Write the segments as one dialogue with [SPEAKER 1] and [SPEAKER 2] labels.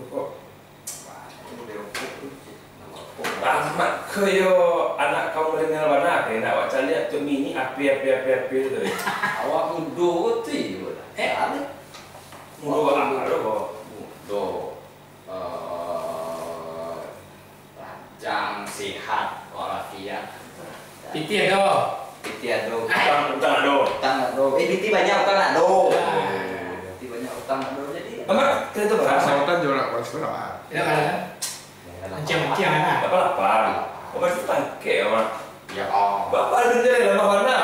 [SPEAKER 1] kok. Amat kaya anak kaum milenial mana kayak nak baca lihat tu mini api tu.
[SPEAKER 2] Awak muda tu. Ada.
[SPEAKER 1] Muda apa kok?
[SPEAKER 2] Muda. Rajang sihat walafiat.
[SPEAKER 3] Piti ada.
[SPEAKER 2] Piti ada.
[SPEAKER 1] Utang ada.
[SPEAKER 2] Piti banyak utang ada. Piti banyak utang ada jadi.
[SPEAKER 1] Amat kita tu berapa?
[SPEAKER 4] Sautan jual nak buat sekolah.
[SPEAKER 3] Tidak ada. Macam-macam kan?
[SPEAKER 1] Apa? Kau pasti tangke amat.
[SPEAKER 2] Ya oh.
[SPEAKER 1] Bapak ada jadi lama mana?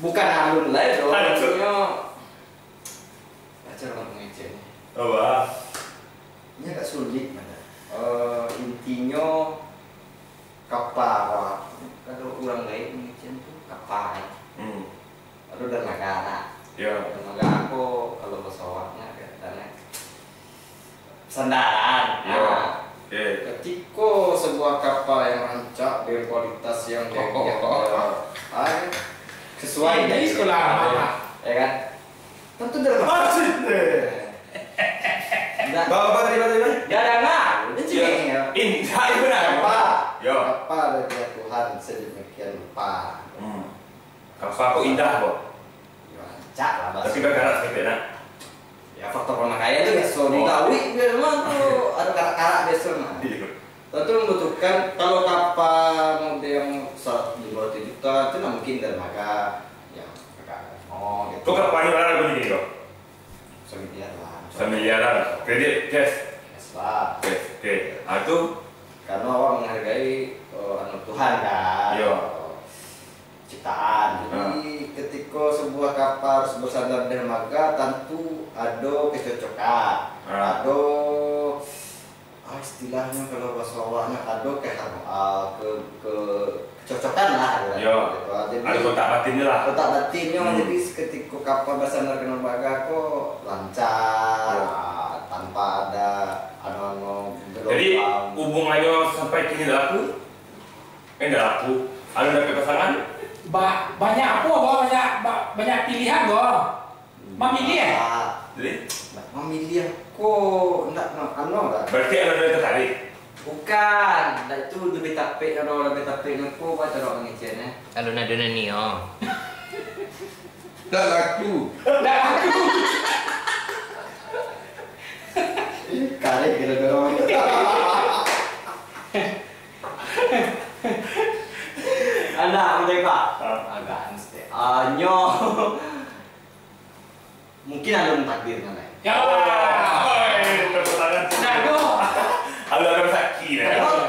[SPEAKER 2] Bukan alun lain dong.
[SPEAKER 1] Ada.
[SPEAKER 2] Baca orang pengecer ni.
[SPEAKER 1] Apa?
[SPEAKER 2] Ini agak sulit mana. Intinya kapal. Kalau orang lain pengecer tu kapal. Lalu dan negara.
[SPEAKER 1] Ya.
[SPEAKER 2] Dan negara aku kalau pesawatnya dan sandaran.
[SPEAKER 1] Ya.
[SPEAKER 2] Ketika sebuah kapal yang rancak dengan kualitas yang sesuai
[SPEAKER 3] Ini sekolah mana?
[SPEAKER 2] Ya kan? Tentu dalam
[SPEAKER 1] Masih deh. Bapak tadi.
[SPEAKER 2] ya dengar, ini cing ya.
[SPEAKER 1] Indah itu benar.
[SPEAKER 2] Apa?
[SPEAKER 1] Yo.
[SPEAKER 2] Apa dari Tuhan sedemikian rupa.
[SPEAKER 1] Kapal kok indah kok.
[SPEAKER 2] Ya rancak lah bahasa.
[SPEAKER 1] Tapi berkarat seperti nak.
[SPEAKER 2] Ya faktor orang kaya itu biasa dikawin memang tuh ada karak-karak biasa mah. Tentu membutuhkan kalau kapal model yang 150 juta itu nggak mungkin dermaga yang gitu.
[SPEAKER 1] Kau kapal ini berapa begini kok?
[SPEAKER 2] Semiliar lah.
[SPEAKER 1] Semiliaran. Kredit cash.
[SPEAKER 2] Yes lah.
[SPEAKER 1] Oke. Itu
[SPEAKER 2] Karena orang menghargai Tuhan kan.
[SPEAKER 1] Iya.
[SPEAKER 2] Ciptaan. Jadi ketika sebuah kapal harus bersandar di dermaga tentu ada kecocokan. Ada istilahnya kalau bahasa awaknya ada kecocokan lah.
[SPEAKER 1] Iya.
[SPEAKER 2] Gitu. Jadi
[SPEAKER 1] ada kotak batinnya lah.
[SPEAKER 2] kotak batinnya jadi ketika kapal bersandar di dermaga kok lancar tanpa ada
[SPEAKER 1] Jadi hubungannya sampai kini dah laku. Dah laku. Ada dapat pasangan?
[SPEAKER 3] Banyak apa? Banyak pilihan kok. Memilih.
[SPEAKER 1] Jadi
[SPEAKER 2] Memilih kok enggak lah.
[SPEAKER 1] berarti ada yang tertarik.
[SPEAKER 2] Bukan, dah itu lebih tapik kalau lebih tapik aku baca orang ngecenya.
[SPEAKER 5] Kalau nak dona ni
[SPEAKER 4] Tak laku.
[SPEAKER 2] Kali kita dorong. Anak mereka agak mesti. Mungkin ada takdir kan?
[SPEAKER 3] Ya.
[SPEAKER 1] Tepuk tangan.
[SPEAKER 3] Nago.
[SPEAKER 1] Ada sakit.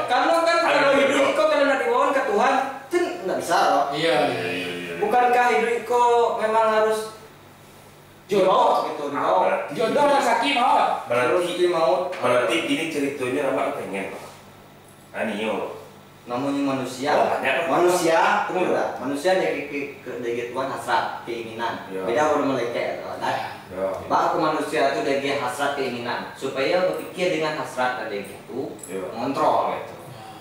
[SPEAKER 2] Karena kan kalau hidup kau kalau nak dibawa ke Tuhan, itu nggak bisa loh.
[SPEAKER 3] Iya.
[SPEAKER 2] Bukankah hidup kau memang harus jodoh gitu dibawa?
[SPEAKER 3] Jodoh dan sakit mau.
[SPEAKER 1] Berarti ini ceritanya apa pengen pak? Anio.
[SPEAKER 2] Namanya manusia.
[SPEAKER 1] Oh, banyak.
[SPEAKER 2] Manusia, tunggu dah. Manusia dari Tuhan hasrat keinginan.
[SPEAKER 1] Ya.
[SPEAKER 2] Beda orang malaikat.
[SPEAKER 1] Ya.
[SPEAKER 2] Bahkan manusia itu dari hasrat keinginan supaya berpikir dengan hasrat dan itu
[SPEAKER 1] Ya.
[SPEAKER 2] mengontrol gitu.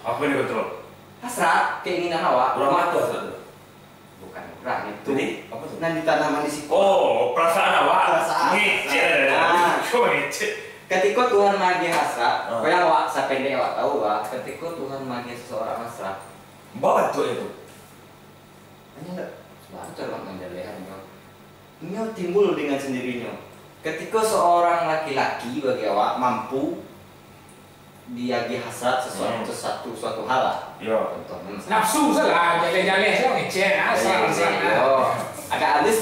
[SPEAKER 1] Apa yang kontrol?
[SPEAKER 2] Hasrat keinginan awak.
[SPEAKER 1] Ulama itu asal.
[SPEAKER 2] Bukan kurang itu.
[SPEAKER 1] Jadi apa tuh?
[SPEAKER 2] Nanti tanaman di situ.
[SPEAKER 1] Oh, perasaan awak.
[SPEAKER 2] Perasaan.
[SPEAKER 1] Ngecek. Kau ngecek.
[SPEAKER 2] Ketika Tuhan magi hasrat, kau yang awak sependek awak tahu bah. Ketika Tuhan magi seseorang hasrat,
[SPEAKER 1] Bawa tu itu.
[SPEAKER 2] hanya enggak. Sebab orang menjalehan kau. Ini timbul dengan sendirinya. Ketika seorang laki-laki bagi awak mampu diagi hasrat suatu hal lah.
[SPEAKER 1] Ya.
[SPEAKER 2] Contohnya
[SPEAKER 3] Nafsu salah, jalan-jalan saya ngecek asal.
[SPEAKER 2] agak halus.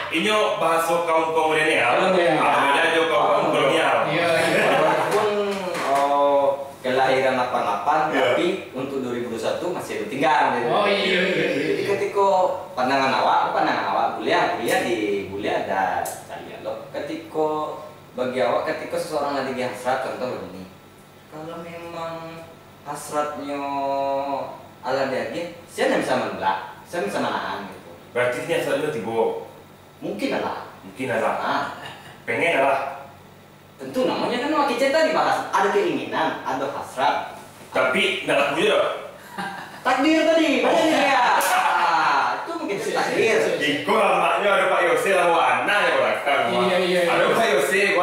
[SPEAKER 1] Ini bahasa kaum milenial. Ada juga kaum kolonial.
[SPEAKER 3] Iya.
[SPEAKER 2] Walaupun kelahiran 88
[SPEAKER 1] Iya.
[SPEAKER 2] tapi untuk 2021 masih ada tinggal.
[SPEAKER 3] Oh iya.
[SPEAKER 2] Jadi ketika pandangan awak kuliah ada dialog. Ketika bagi awak ketika seseorang lagi hasrat contoh begini. Kalau memang hasratnya ala dia, saya tidak bisa menolak, saya bisa menahan gitu.
[SPEAKER 1] Berarti ini asalnya tiba.
[SPEAKER 2] Mungkin lah.
[SPEAKER 1] Pengen lah.
[SPEAKER 2] Tentu namanya kan wakil cinta dibahas. Ada keinginan, ada hasrat.
[SPEAKER 1] Tapi nggak laku juga.
[SPEAKER 2] Takdir tadi, banyak dia. Itu mungkin takdir.
[SPEAKER 1] Iko maknya ada Pak Yose lawan anak ya belakang.
[SPEAKER 3] Iya.
[SPEAKER 1] Ada Pak Yose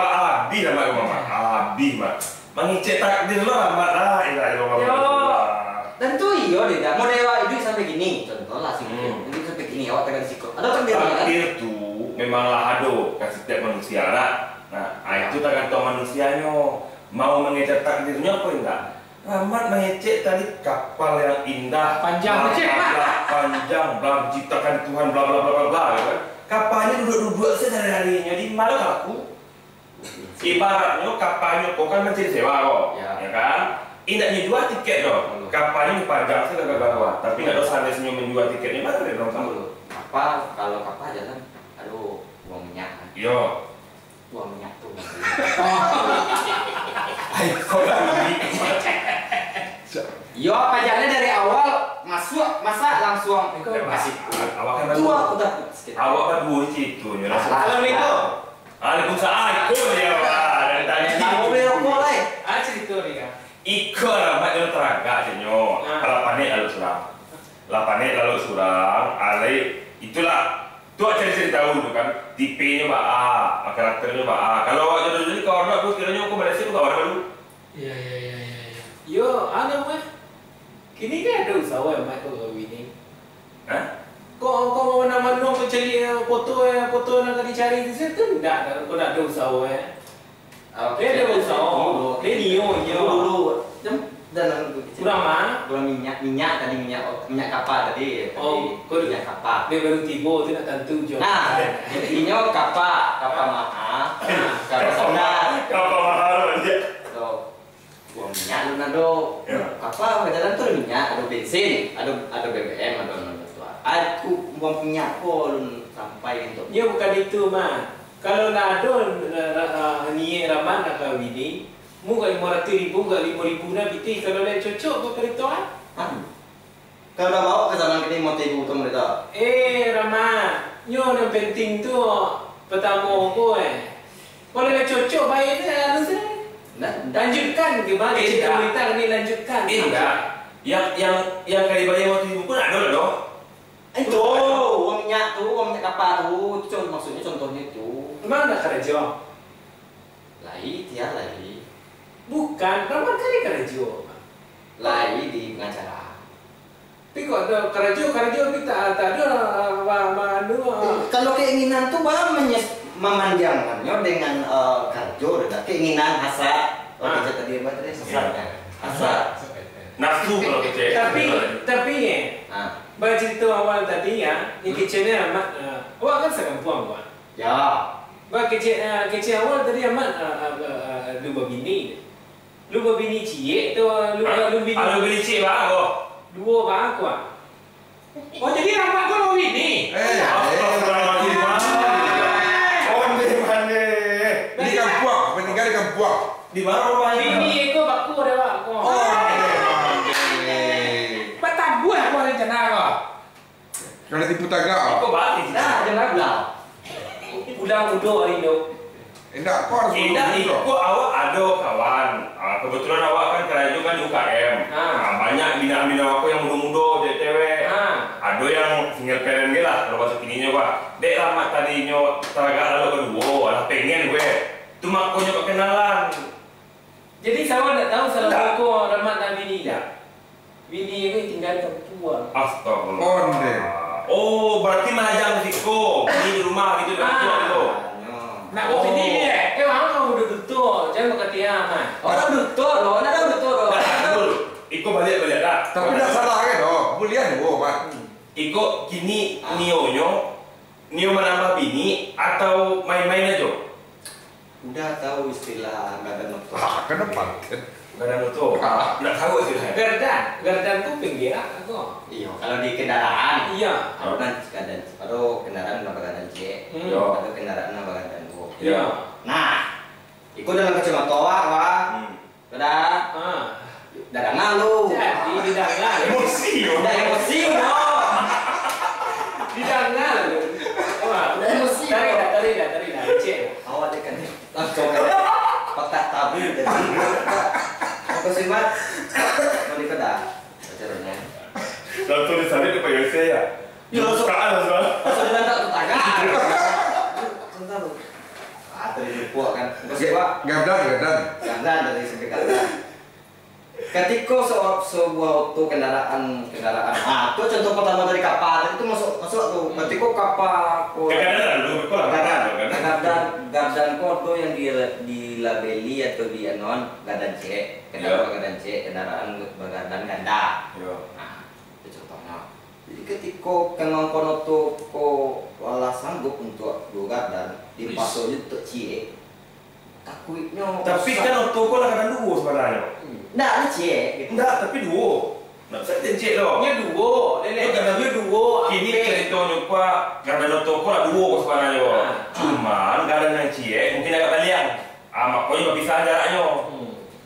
[SPEAKER 1] Abi mak. Mengicek takdir lo amat lah.
[SPEAKER 2] Yo. Tentu iyo tidak. Mau dewa hidup sampai gini. Contoh lah sih. Hidup sampai gini awak tekan sikut. Ada takdir kan?
[SPEAKER 1] Takdir tuh memanglah ada kan setiap manusia lah. Nah, itu tergantung manusianya. Mau mengecek takdirnya apa enggak? Rahmat mengecek tadi kapal yang indah,
[SPEAKER 3] Panjang,
[SPEAKER 1] panjang, bla ciptakan Tuhan, bla bla bla bla bla, kan? Kapalnya duduk-duduk sehari-harinya di mana aku? Ibaratnya kapalnya kok kan mencari sewa kok, ya kan? Indahnya jual tiket dong. Kapalnya dipajang saya ke bawah, tapi nggak ada salesnya menjual tiketnya mana deh dong kamu?
[SPEAKER 2] Kapal kalau kapal jalan, aduh uang minyak kan?
[SPEAKER 1] Yo.
[SPEAKER 2] Uang minyak tuh. Yo pajaknya dari awal masuk masa langsung kasih.
[SPEAKER 1] Awak kan
[SPEAKER 2] Dua udah.
[SPEAKER 1] Awak kan dua itu nih.
[SPEAKER 2] Assalamualaikum.
[SPEAKER 1] Waalaikumsalam. Ya Pak. Dan tadi
[SPEAKER 2] Mau beli rokok lah.
[SPEAKER 3] Cerita ni kan.
[SPEAKER 1] Iko ramat yang teragak jenyo. Lapanet lalu surang. Lapanet lalu surang. Alai itulah. Tu cerita dulu kan. Tipenya ba, karakternya ba. Kalau awak jadi kawan aku kiranya aku Malaysia tu kawan baru.
[SPEAKER 3] Ya. Yo, ada mah. Kini kan ada usaha yang mak kau ini.
[SPEAKER 1] Hah?
[SPEAKER 3] Kau mana mencari foto nak dicari di situ tidak. Kau nak ada usaha ya. Dia ada usaha. Dia nio
[SPEAKER 2] Dulu. Dan
[SPEAKER 3] kurang mana?
[SPEAKER 2] kurang minyak kapal tadi. Minyak kapal.
[SPEAKER 3] Dia baru tiba tu nak tentu je.
[SPEAKER 2] Nah, intinya kapal mahal. Kapal standar.
[SPEAKER 1] Kapal mahal aja.
[SPEAKER 2] Uang minyak lu nado kapal jalan tuh ada minyak, ada bensin, ada BBM, ada aku uang minyak kok lu sampai untuk.
[SPEAKER 3] Ya bukan itu mah. Kalau nak ada ni ramai nak kawin ni, mu kalau 500,000 ke 5,000 nak biti kalau dah cocok ke kereta ah.
[SPEAKER 2] Kalau dah bawa ke zaman kini mau tibu tu mereka.
[SPEAKER 3] Ramai, nyo yang penting tu pertama ko Kalau dah cocok baik tu harus lanjutkan ke mana cerita kita ni lanjutkan.
[SPEAKER 1] Enggak. Yang kali bayar waktu ibu pun ada loh.
[SPEAKER 2] Itu uang minyak kapal tu, maksudnya contohnya tu.
[SPEAKER 3] Mana kerja?
[SPEAKER 2] Lagi.
[SPEAKER 3] Bukan, berapa kali kerja?
[SPEAKER 2] Lagi di pengacara.
[SPEAKER 3] Tapi kok ada kerja kita tak ada
[SPEAKER 2] Kalau keinginan tu bang memanjangkannya dengan kerja, keinginan hasrat. Kita tadi apa tadi hasrat.
[SPEAKER 1] Nafsu kalau kecil.
[SPEAKER 3] Tapi baca cerita awal tadi ya, ni kecilnya amat. Awak kan sekampuang buat.
[SPEAKER 2] Ya.
[SPEAKER 3] Bah kecil awal tadi amat lupa bini. Lupa bini cie tu lupa bini.
[SPEAKER 1] Kalau bini cie bang kok.
[SPEAKER 3] Dua bang aku. Oh jadi rapat kau lupa bini.
[SPEAKER 4] Ini kan buang, meninggal kan buang.
[SPEAKER 1] Di mana rumah
[SPEAKER 3] Bini aku baku ada bak. Batabu aku rencana kau.
[SPEAKER 4] Kalau tipu tagak.
[SPEAKER 1] Kok balik?
[SPEAKER 2] Nah, jangan belah.
[SPEAKER 3] Pulang duduk hari tu.
[SPEAKER 4] Enggak, kau harus
[SPEAKER 1] Indah
[SPEAKER 4] dulu.
[SPEAKER 1] ikut awak ada kawan. Kebetulan awak kan kerja kan di UKM. Banyak bina-bina aku yang muda-muda, cewek. Ada yang single parent ni lah kalau bahasa kininya pak. Dek lama tadinya teragak lalu kedua, lah pengen gue. Tu makonya kok kenalan.
[SPEAKER 3] Jadi saya tak tahu salah kau ramat dan bini dah. Bini aku tinggal di Papua.
[SPEAKER 1] Astagfirullah.
[SPEAKER 4] Onde.
[SPEAKER 1] Oh, berarti mahjong risiko. Ini di rumah gitu kan tu.
[SPEAKER 3] Nak kau bini ni? Orang kau udah tutup, jangan kata tiang mah.
[SPEAKER 2] Orang betul loh, ada betul loh.
[SPEAKER 1] Iko balik dah.
[SPEAKER 4] Tapi tidak salah kan? Bulian oh, Pak.
[SPEAKER 1] Iko kini Nio menambah bini atau main-main aja?
[SPEAKER 2] Udah tahu istilah badan motor.
[SPEAKER 4] Kenapa?
[SPEAKER 1] Badan motor. Tidak tahu istilahnya.
[SPEAKER 3] Gardan tu pinggir aku.
[SPEAKER 2] Iya, kalau di kendaraan.
[SPEAKER 3] Iya.
[SPEAKER 2] Ada kendaraan nama C. Ada kendaraan nama O.
[SPEAKER 1] Iya.
[SPEAKER 2] Nah, itu dalam kacamata wah. Sudah. Dadangan lu.
[SPEAKER 3] Jadi didangan.
[SPEAKER 1] Emosi.
[SPEAKER 2] Udah emosi loh.
[SPEAKER 3] Didangan lu. Wah,
[SPEAKER 2] Emosi.
[SPEAKER 3] Tari dah. Cek.
[SPEAKER 2] Awak dekan langsung kotak tabu dari apa sih Mat? Mau dikedah caranya.
[SPEAKER 1] Langsung disalib ke Pak Yose ya?
[SPEAKER 2] Ya langsung.
[SPEAKER 1] Langsung.
[SPEAKER 2] Langsung dilantak tetangga. Bentar lu. atau di Lupuk kan. Sebuah Gardan dari SMP Gardan. Ketika sebuah auto kendaraan, itu contoh pertama dari kapal itu masuk tuh. Ketika kapal Gardan kodo yang dilabeli atau di anon Gardan C, kendaraan Gardan ganda. Nah, itu contohnya. Jadi ketika kemang kono tuh wala sanggup untuk Gardan dipasok untuk C. Takutnya.
[SPEAKER 1] Tapi kan auto kau lah kadang dua sebenarnya.
[SPEAKER 2] Nggak, ini cie gitu.
[SPEAKER 1] Nggak, tapi dua. Nggak bisa cek loh.
[SPEAKER 3] Nya dua, nenek kadang dia dua.
[SPEAKER 1] Kini ceritanya pak, kadang auto kau lah dua sebenarnya. Cuman kadang yang cek mungkin agak baliang. Makanya nggak bisa jaraknya.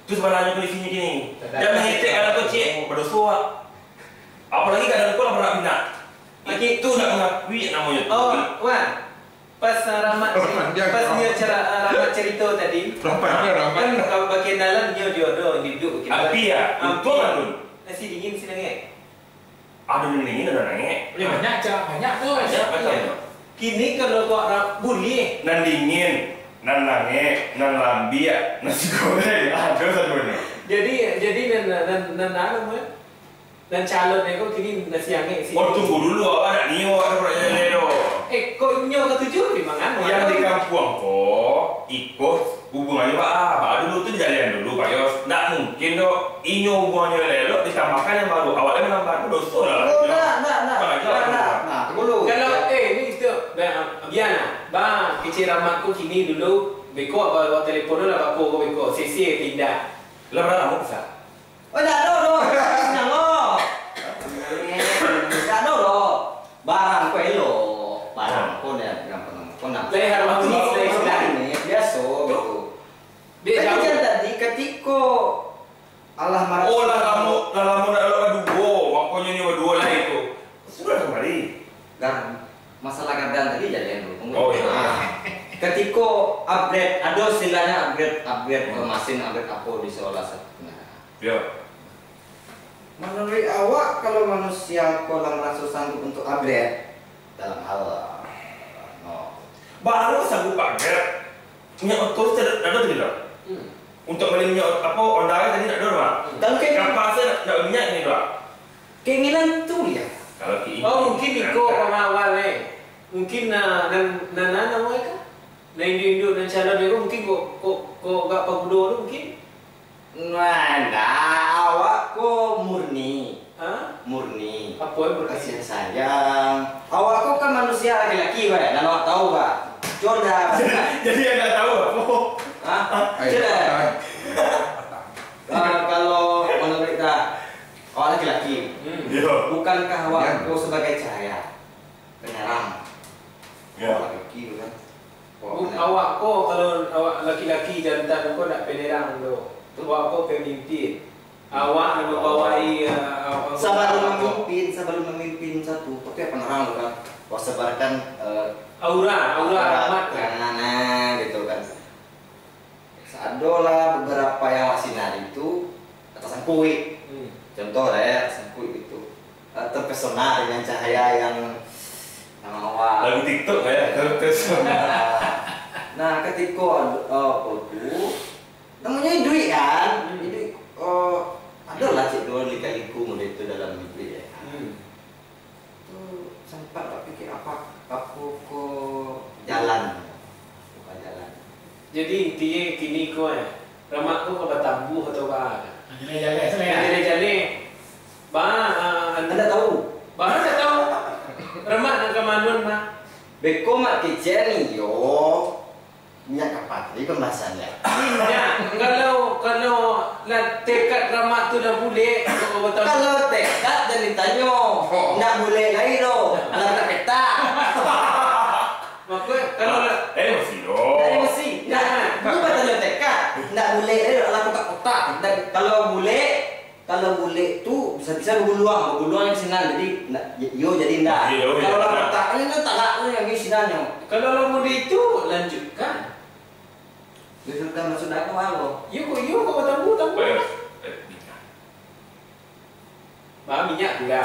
[SPEAKER 1] Itu sebenarnya kondisinya gini. Jangan ngecek kadang kau cek berdosa. Apalagi kadang kau lah pernah minat. Lagi itu nak mengakui namanya.
[SPEAKER 3] Oh, Wan. Pas Rahmat cerita tadi, kan bagian dalam dia jodoh duduk.
[SPEAKER 1] Api ya, itu kan tu.
[SPEAKER 3] Nasi dingin sini nengek.
[SPEAKER 1] Ada dingin ada nengek.
[SPEAKER 3] Banyak tuh.
[SPEAKER 1] Banyak.
[SPEAKER 3] Kini kalau kau boleh.
[SPEAKER 1] Nan dingin, nan nangek, nan lambi ya, nasi goreng ada satu ni.
[SPEAKER 3] Jadi nan apa? Dan calon itu kini nasi angin sih.
[SPEAKER 1] Oh tunggu dulu, apa nak nio ada perayaan itu.
[SPEAKER 3] Kau nyo ketujuh di mana?
[SPEAKER 1] Yang di kampung kok ikut hubungannya Pak dulu tu jalan dulu Pak Yos. Tak mungkin dok inyo hubungannya lelok ditambahkan yang baru. Awalnya menambah tu dosa lah.
[SPEAKER 2] Oh, nah, dulu.
[SPEAKER 3] Kalau ni itu, biar kecil Rahmatku kini dulu beko bawa telefon dulu lah bako beko CC tidak.
[SPEAKER 1] Lah berapa lama bisa?
[SPEAKER 2] Oh, tak ada. Senang lo. Tak ada lo. Barang kau elo. Barang kau dah kau nak.
[SPEAKER 3] Leher waktu
[SPEAKER 2] ini biasa gitu. Dia jangan tadi ketika Allah marah.
[SPEAKER 1] Oh lah kamu nak lawan dua. Makanya ni dua lah itu. Sudah kembali.
[SPEAKER 2] Dan masalah Gardan tadi jadi dulu.
[SPEAKER 1] Oh ya.
[SPEAKER 2] Ketika upgrade, ada istilahnya upgrade mesin, upgrade apa di seolah satu.
[SPEAKER 1] Ya.
[SPEAKER 2] Menurut awak kalau manusia kolam merasa sanggup untuk upgrade dalam hal
[SPEAKER 1] baru sanggup pakai minyak otot ada tidak? Untuk beli minyak apa ondara tadi nak ada tak?
[SPEAKER 2] Dan
[SPEAKER 1] kapal saya nak minyak ni tak?
[SPEAKER 2] Keinginan tu ya.
[SPEAKER 1] Kalau keinginan.
[SPEAKER 3] Oh mungkin ikut pengawal mungkin nana mereka. Nah induk dan calon dia mungkin kok gak pagudo tu mungkin.
[SPEAKER 2] Nah, awak kok murni. Murni.
[SPEAKER 3] Apa yang
[SPEAKER 2] Kasih sayang. Awak kok kan manusia laki-laki weh, dan awak tahu gak? Coba.
[SPEAKER 1] Jadi yang tak tahu apa?
[SPEAKER 2] Coba. Kalau menurut kita awak laki-laki, bukankah awak kok sebagai cahaya penerang? Awak laki kan?
[SPEAKER 3] Awak kok kalau awak laki-laki jantan kok nak penerang tu. Awak kok pemimpin. Awak nak membawai
[SPEAKER 2] sebelum memimpin satu, tapi penerang kan. Awak sebarkan
[SPEAKER 3] aura rahmat
[SPEAKER 2] nah gitu kan. Adalah beberapa yang sinar itu atasan kuit. Contoh lah ya, atasan kuit itu terpesona dengan cahaya yang awak.
[SPEAKER 1] Lagu TikTok ya, terpesona.
[SPEAKER 2] Nah, ketika itu namanya duit kan, jadi ada lah cik dua lika-liku mulai itu dalam duit ya. Itu sempat tak pikir apa aku jalan, bukan jalan.
[SPEAKER 3] Jadi intinya kini kau Rahmat kau bertambuh atau apa? Jalan-jalan.
[SPEAKER 2] Anda tahu?
[SPEAKER 3] Anda tahu? Rahmat nak ke mana mah?
[SPEAKER 2] Beko mak kecil ni yo. Minyak kapat, ini pembahasannya.
[SPEAKER 3] Minyak, kalau lah tekad Rahmat tu dah boleh.
[SPEAKER 2] Kalau tekad dan ditanya, tak boleh lagi lo. Kalau tak peta.
[SPEAKER 3] Maka kalau
[SPEAKER 1] mesti lo.
[SPEAKER 2] Dari mesti. Nah, ini tanya tekad. Tak boleh lagi lo. Kalau kotak-kotak. Kalau boleh tu bisa berbuluang yang sinar. Jadi yo jadi ndak. Kalau kotak ini tu tak yang sinarnya.
[SPEAKER 3] Kalau lo mau itu lanjutkan.
[SPEAKER 2] Sudah masuk dah ke malu.
[SPEAKER 3] Kau bertambuh. Minyak pula.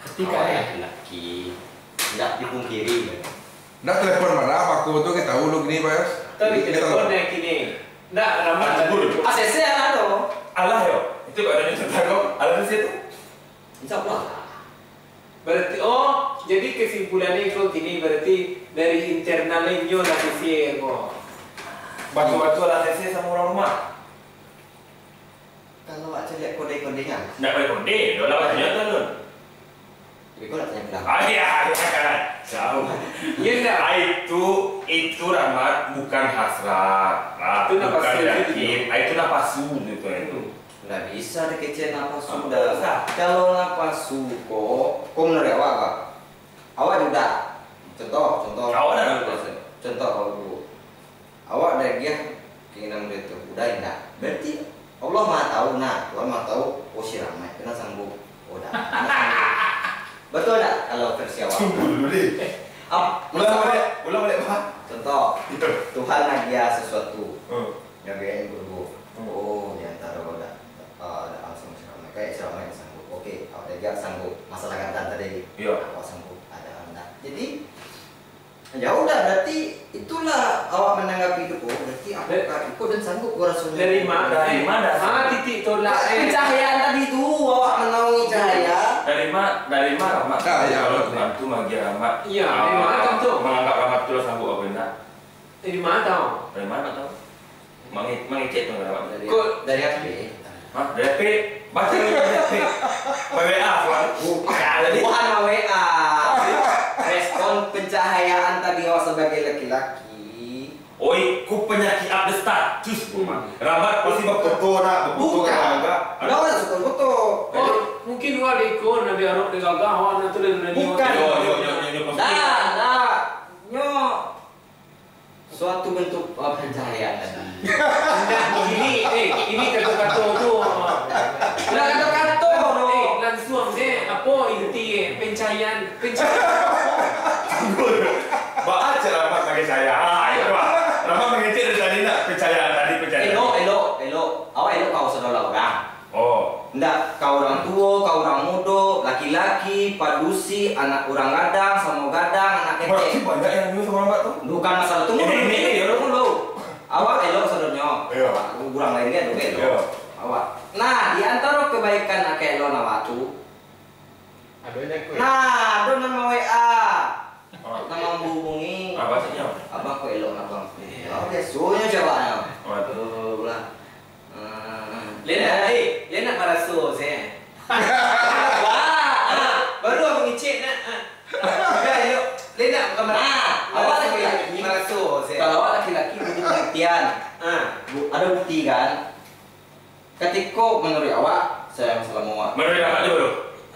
[SPEAKER 2] Ketika laki tidak dipungkiri
[SPEAKER 4] Nak telepon mana aku tu kita tahu lu gini Pak.
[SPEAKER 3] Tapi teleponnya kini. Nggak ramah dulu.
[SPEAKER 2] ACC ada dong.
[SPEAKER 1] Allah yo. Itu kok ada cerita kok. Allah di situ.
[SPEAKER 2] Insyaallah.
[SPEAKER 3] Berarti jadi kesimpulannya kok gini berarti dari internalnya nyo lah sisi kok.
[SPEAKER 1] Batu-batu Allah sesi sama orang rumah.
[SPEAKER 2] Kalau aja lihat kode-kodenya.
[SPEAKER 1] Nggak boleh kode. Dola batunya tu lu.
[SPEAKER 2] Jadi kau nak tanya bilang.
[SPEAKER 1] Iya kan. Jauh.
[SPEAKER 3] Iya enggak?
[SPEAKER 1] Itu Rahmat bukan hasrat.
[SPEAKER 3] Itu nafas
[SPEAKER 1] bukan
[SPEAKER 3] itu.
[SPEAKER 1] yakin. Itu napasu gitu itu.
[SPEAKER 2] Nggak bisa dikecil nafas
[SPEAKER 1] Ah,
[SPEAKER 2] sudah.
[SPEAKER 1] bisa.
[SPEAKER 2] Kalau nafas kok menurut awak apa? Awak juga. Contoh.
[SPEAKER 1] Awak dah dulu.
[SPEAKER 2] Contoh awak dulu. Awak dah dia keinginan itu udah enggak. Berarti Allah Maha tahu Tuhan Maha tahu. Oh si ramai, kena sanggup. Oh dah. Betul tak kalau versi awak?
[SPEAKER 1] Tunggu dulu deh. Ulang balik Pak.
[SPEAKER 2] Contoh, Tuhan dia sesuatu
[SPEAKER 1] Hmm.
[SPEAKER 2] yang kayak dulu. Oh, di antara ada langsung ramai kayak ramai sanggup. Oke, awak dia sanggup. Masalah kata tadi.
[SPEAKER 1] Iya.
[SPEAKER 2] Awak sanggup ada anda. Jadi ya udah berarti itulah awak menanggapi itu. Oh, berarti aku ikut dan sanggup gua rasulnya.
[SPEAKER 3] Dari mana? Titik tolak.
[SPEAKER 2] Pencahayaan tadi itu awak menaungi cahaya.
[SPEAKER 1] Dari mana Rahmat?
[SPEAKER 4] Ya,
[SPEAKER 1] Kalau Tuhan tu magi Rahmat.
[SPEAKER 3] Iya, dari mana kamu tahu?
[SPEAKER 1] Menganggap Rahmat tu sanggup apa enggak?
[SPEAKER 3] Dari mana tahu?
[SPEAKER 1] Dari mana tahu? Mengicet tu Rahmat.
[SPEAKER 2] Dari HP.
[SPEAKER 1] Hah? Dari HP? Baca dari HP. WA Tuhan.
[SPEAKER 2] Jadi bukan WA. Respon pencahayaan tadi awak sebagai laki-laki.
[SPEAKER 1] Oi, ku penyakit up the status Rahmat pasti betul nak betul kan enggak?
[SPEAKER 2] Nah, betul.
[SPEAKER 3] Mungkin gua ikut Nabi Arab di gagah awak nanti dari
[SPEAKER 2] Bukan.
[SPEAKER 1] Yo.
[SPEAKER 2] Nyo. Suatu bentuk pencahayaan tadi.
[SPEAKER 3] Nah, ini kata-kata tu.
[SPEAKER 2] Nah, kata-kata
[SPEAKER 3] langsung apa inti pencahayaan.
[SPEAKER 1] Baca Rahmat bagi saya. Itu Pak. Rahmat mengicet dari tadi nak percayaan tadi percayaan.
[SPEAKER 2] Elok. Awak elok kau saudara orang.
[SPEAKER 1] Oh.
[SPEAKER 2] Ndak, kau orang tua, kau orang muda, laki-laki, padusi, anak orang gadang, sama gadang, anak
[SPEAKER 1] Berarti
[SPEAKER 2] kecil.
[SPEAKER 1] banyak yang dulu sama Rahmat tu.
[SPEAKER 2] Bukan masalah tunggu dulu. Awak elok saudaranya.
[SPEAKER 1] Iya.
[SPEAKER 2] Kurang lainnya dulu elok.
[SPEAKER 1] Iya.
[SPEAKER 2] Awak. Nah, di antara kebaikan nak elok awak tu. Nah, ada nama WA. Nama menghubungi.
[SPEAKER 1] Apa sihnya?
[SPEAKER 2] Abang kau elok abang. Oh, dia suruhnya jawabnya.
[SPEAKER 1] Waduh.
[SPEAKER 2] Lah.
[SPEAKER 3] Dia nak marasu saya. Wah, baru aku ngicik nak. Yuk, dia nak bukan
[SPEAKER 2] Awak
[SPEAKER 3] laki-laki marasu saya.
[SPEAKER 2] Kalau awak laki-laki butuh pengertian. Ada bukti kan? Ketika menurut awak saya masalah awak.
[SPEAKER 1] Menurut Rahmat dulu.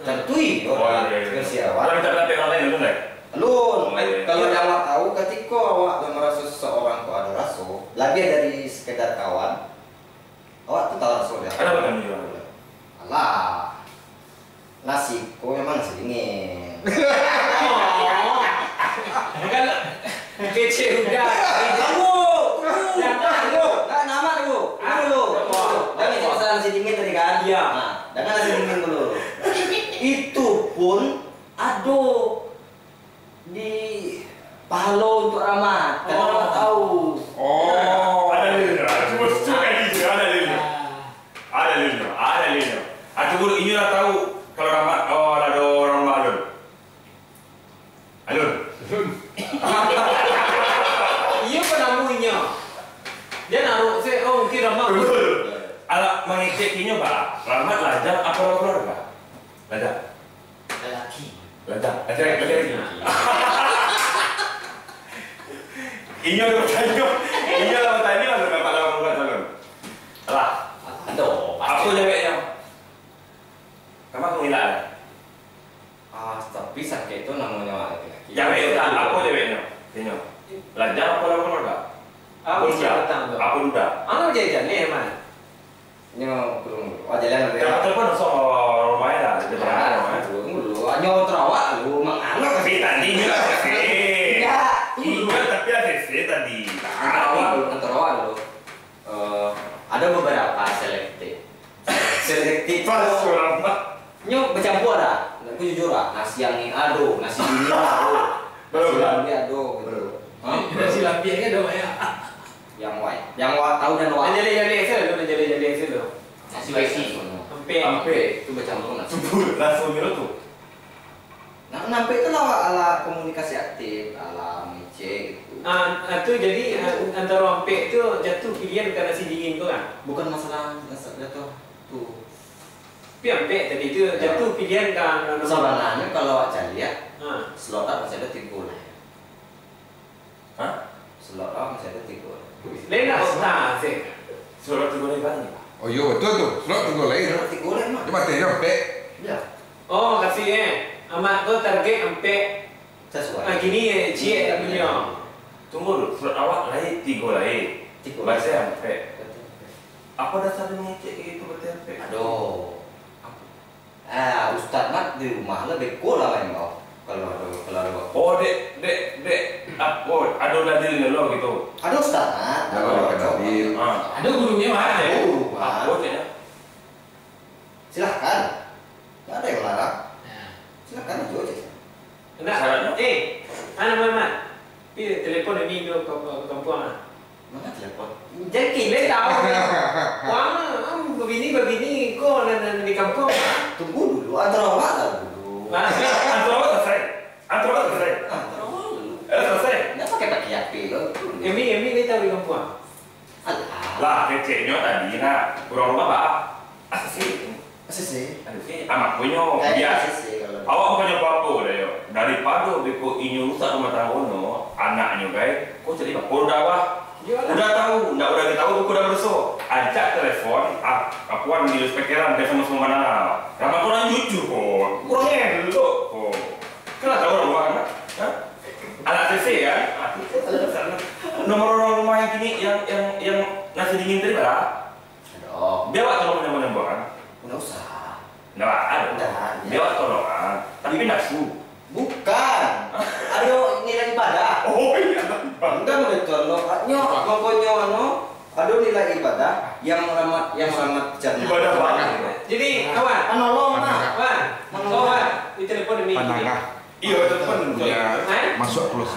[SPEAKER 2] Tentui versi awak.
[SPEAKER 1] Kalau kita praktek orang lain dulu tak?
[SPEAKER 2] Alun,
[SPEAKER 1] Iya.
[SPEAKER 2] kalau yang awak tahu ketika awak merasa seseorang kau ada rasa lebih dari sekedar kawan, awak tuh tahu rasa dia.
[SPEAKER 1] Ada apa juga?
[SPEAKER 2] Alah, nasi kau memang nasi dingin.
[SPEAKER 3] Kalau kecil udah.
[SPEAKER 2] Kan nama dulu, dulu. Jangan itu masalah nasi dingin tadi kan?
[SPEAKER 3] Iya.
[SPEAKER 2] Nah, jangan nasi dingin dulu. Itu pun ada di Palo untuk Rahmat. Karena Rahmat tahu.
[SPEAKER 4] Oh.
[SPEAKER 1] Ada lilin. Cuma suka gitu. Ada lilin. Aku dulu ini lah tahu kalau Rahmat. Oh, ada orang Alun.
[SPEAKER 3] Iya penamunya. Dia naruh saya mungkin ramah.
[SPEAKER 1] Alat mengecekinya Pak. Rahmat lajang apa orang keluarga? Lajang. Lajang. Inyo lo bertanya ada berapa lama bukan calon? Alah, aku jawabnya. Kamu aku hilang.
[SPEAKER 2] Tapi sakit itu namanya laki-laki.
[SPEAKER 1] Yang itu aku jawabnya. Inyo. Lajang apa orang keluarga? Aku udah.
[SPEAKER 3] Anu jajan ni man.
[SPEAKER 2] Nyo belum. Oh jalan nanti.
[SPEAKER 1] Dapat telepon sama rumahnya dah.
[SPEAKER 2] Dulu. Nyo terawak lu menganggap
[SPEAKER 1] Tapi tadi juga sih.
[SPEAKER 2] Ya.
[SPEAKER 1] Iya, tapi ada sih tadi.
[SPEAKER 2] Terawak dulu. Ada beberapa selektif.
[SPEAKER 1] Pas orang Pak.
[SPEAKER 2] Nyo bercampur dah. Aku jujur lah. Nasi yang ini aduh, nasi ini aduh.
[SPEAKER 1] Belum.
[SPEAKER 2] Lambi ado gitu. Hah?
[SPEAKER 3] Nasi lampion kan dong ya.
[SPEAKER 2] Yang tahu dan wai.
[SPEAKER 3] Jadi itu loh.
[SPEAKER 2] Nasi wesi.
[SPEAKER 3] Ampe.
[SPEAKER 2] Itu bercampur nasi.
[SPEAKER 1] Langsung gitu tuh.
[SPEAKER 2] Nah, nampe itu ala komunikasi aktif, ala mece gitu.
[SPEAKER 3] Itu jadi antara ampe itu jatuh pilihan karena si dingin tuh kan.
[SPEAKER 2] Bukan masalah jatuh tuh.
[SPEAKER 3] Tapi ampe tadi itu jatuh pilihan kan.
[SPEAKER 2] Sebenarnya kalau awak cari ya,
[SPEAKER 3] Ah.
[SPEAKER 2] Selotap masih ada 3 lah.
[SPEAKER 1] Hah?
[SPEAKER 2] Selotap masih ada 3.
[SPEAKER 3] Lain nak otak sih.
[SPEAKER 1] Surat tiga lagi kan?
[SPEAKER 4] Oh iya betul tuh. Slot tunggu lagi.
[SPEAKER 2] Selotap 3 lah mah.
[SPEAKER 4] Dia mati sampai.
[SPEAKER 2] Ya,
[SPEAKER 3] Oh kasih amat tu target ampe.
[SPEAKER 2] sesuai.
[SPEAKER 3] Gini cie punya.
[SPEAKER 1] Tunggu dulu, surat awak lagi 3 lagi.
[SPEAKER 2] 3.
[SPEAKER 1] Baca sampai. Apa dasarnya ngecek kayak gitu berarti sampai?
[SPEAKER 2] Aduh. Ustaz mat di rumah lah beko lah main kau. Kalau ada.
[SPEAKER 1] Oh dek, oh ada dalilnya lo gitu.
[SPEAKER 2] Ada Ustaz mat.
[SPEAKER 4] Kalau ada deal.
[SPEAKER 3] Ada gurunya mana?
[SPEAKER 1] Apa dek?
[SPEAKER 2] Silahkan. Nggak ada yang larang. Silahkan aja aja.
[SPEAKER 3] Nak, anak mama. Pi telepon ini do ke kampung ah.
[SPEAKER 2] Mana telepon?
[SPEAKER 3] Jadi le tahu. Wah, begini kok nan di kampung.
[SPEAKER 2] Tunggu dulu. Antara awak lah dulu.
[SPEAKER 1] Antara selesai.
[SPEAKER 2] Antara awak dulu.
[SPEAKER 1] Selesai.
[SPEAKER 2] Nggak pakai HP lo.
[SPEAKER 3] Emi le tahu di kampung.
[SPEAKER 2] Alah.
[SPEAKER 1] Lah keceknya tadi nak kurang rumah pak. Asli.
[SPEAKER 2] Sih.
[SPEAKER 1] Anak punya dia. Awak bukannya apa-apa dah yo. Daripada beko inyo rusak rumah tangga no, anaknya guys, kok jadi apa? Udah tahu, udah tahu buku udah berusuh. Ajak telepon, akuan di speakeran dia sama mana. Ramah kurang jujur kok. Kurangnya dulu kok. Kenapa tahu rumah anak? Anak CC kan? Nomor rumah yang kini yang nasi dingin tadi berapa?
[SPEAKER 2] Aduh.
[SPEAKER 1] Biar waktu lo menyambut kan?
[SPEAKER 2] Nggak usah.
[SPEAKER 1] Nggak ada. Dia waktu tolongan, tapi nafsu.
[SPEAKER 2] Bukan. Aduh, nilai ibadah.
[SPEAKER 1] Oh iya.
[SPEAKER 2] Enggak betul lo. Pokoknya ada nilai ibadah yang meramat jannah.
[SPEAKER 1] Ibadah banget.
[SPEAKER 3] Jadi kawan,
[SPEAKER 2] Menolong nah.
[SPEAKER 3] kawan, di telepon demi.
[SPEAKER 4] Panangah.
[SPEAKER 1] Iya telepon.
[SPEAKER 4] Ya masuk plus.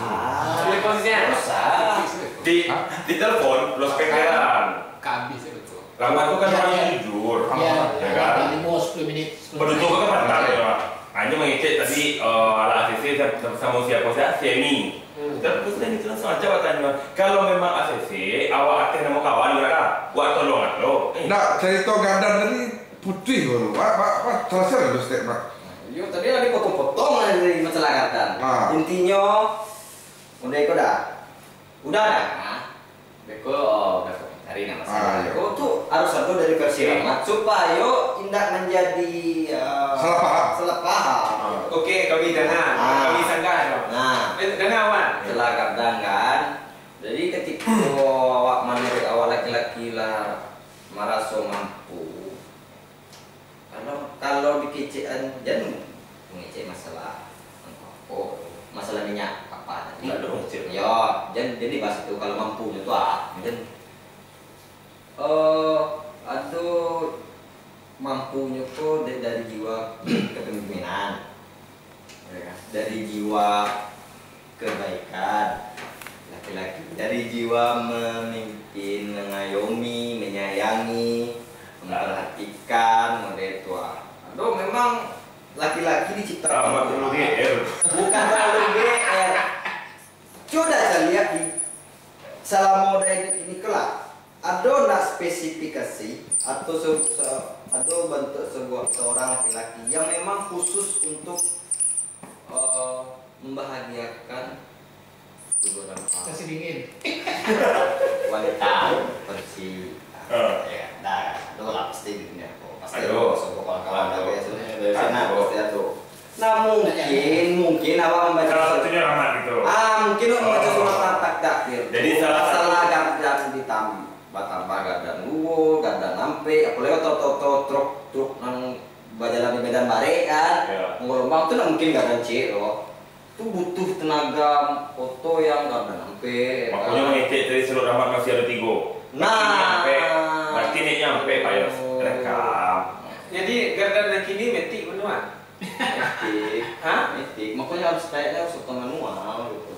[SPEAKER 3] Teleponnya.
[SPEAKER 2] Usah.
[SPEAKER 1] Di telepon lo speakeran.
[SPEAKER 3] Kabis betul.
[SPEAKER 1] Lama itu kan orang jujur, ya kan?
[SPEAKER 5] 5-10 menit.
[SPEAKER 1] Penduduk kan mantap ya pak. Hanya mengecek tadi ala ACC sama siapa semi. Terus dan itu langsung aja tanya. Kalau memang ACC, awak akan nama kawan juga, buat tolongan lo.
[SPEAKER 4] Nah cerita gandan tadi putih dulu. Pak selesai dulu statement.
[SPEAKER 2] Yuk tadi ada potong-potong dari masalah kata. Intinya udah ikut dah. Udah dah. Beko udah hari nama saya. Beko tuh harus satu dari versi Rahmat supaya tidak menjadi salah paham.
[SPEAKER 3] Oke, kami dengar, kami sangka.
[SPEAKER 2] Nah,
[SPEAKER 3] dengar awak.
[SPEAKER 2] setelah kadang kan. Jadi ketika awak menurut awak laki-laki lah merasa mampu. Kalau dikecekan jangan mengecek masalah masalah minyak apa tadi. Ya, jadi bahas itu kalau mampu itu dan aduh mampunya tuh dari jiwa kepemimpinan, dari jiwa kebaikan laki-laki, dari jiwa memimpin, mengayomi, menyayangi, memperhatikan, model tua. Aduh memang laki-laki diciptakan bukan terlalu GR. Coba saya lihat di selama model ini kelak. Ada nak spesifikasi atau ada bentuk seorang laki-laki yang memang khusus untuk membahagiakan
[SPEAKER 5] Nasi dingin.
[SPEAKER 2] wanita versi ya, dah, ada lah pasti di dunia kok. Pasti ada semua kawan-kawan dari sana pasti ada. Nah mungkin awak membaca
[SPEAKER 1] Salah satunya Rahmat gitu.
[SPEAKER 2] mungkin awak membaca surat tak takdir.
[SPEAKER 1] Jadi salah
[SPEAKER 2] gardan ditambah tambah gardan luwo, gardan nampe, apalagi truk nang bajalan di Medan Bare kan. Ngolombang tuh mungkin gardan C loh. Itu butuh tenaga foto yang gardan nampe.
[SPEAKER 1] Makanya mengecek dari seluruh Rahmat masih ada 3.
[SPEAKER 2] Nah,
[SPEAKER 1] berarti ini nyampe Pak Yos rekam.
[SPEAKER 3] Jadi gardan yang kini metik menua.
[SPEAKER 2] Mistik.
[SPEAKER 3] Hah?
[SPEAKER 2] Mistik. Makanya harus kayaknya harus manual gitu.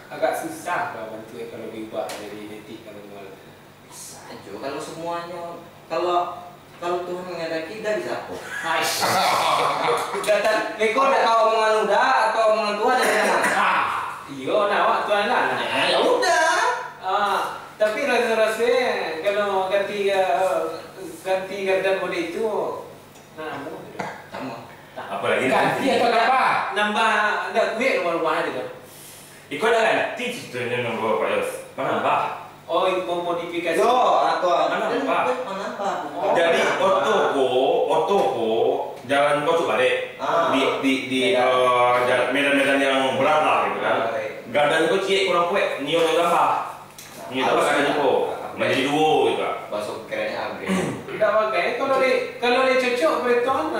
[SPEAKER 3] Agak susah kalau bantu kalau diubah dari netik kalau manual.
[SPEAKER 2] Bisa aja kalau semuanya. Kalau Tuhan menghendaki dah bisa kok.
[SPEAKER 3] Datan
[SPEAKER 2] Kau ada kau omongan udah atau omongan Tuhan dari mana?
[SPEAKER 3] Iya, nak tuan lah.
[SPEAKER 2] Ya udah.
[SPEAKER 3] Tapi rasa-rasa kalau ganti gardan mode itu,
[SPEAKER 2] Sama.
[SPEAKER 1] Apalagi
[SPEAKER 5] Ganti atau nambah?
[SPEAKER 3] nambah ada duit rumah-rumah ada tu.
[SPEAKER 1] Ikut dah nanti ceritanya nombor Pak Yos. Mana Pak?
[SPEAKER 3] Oh, memodifikasi.
[SPEAKER 2] Yo, atau
[SPEAKER 1] Mana, Pak?
[SPEAKER 2] Mana Pak?
[SPEAKER 1] Jadi otoko jalan kau coba deh di medan-medan yang berat lah gitu kan. Gardan kau cie kurang kuat, nio tambah. Nio tambah gardan kau menjadi dua gitu.
[SPEAKER 2] Masuk kerennya upgrade.
[SPEAKER 3] Tidak pakai. Kalau dia cocok beton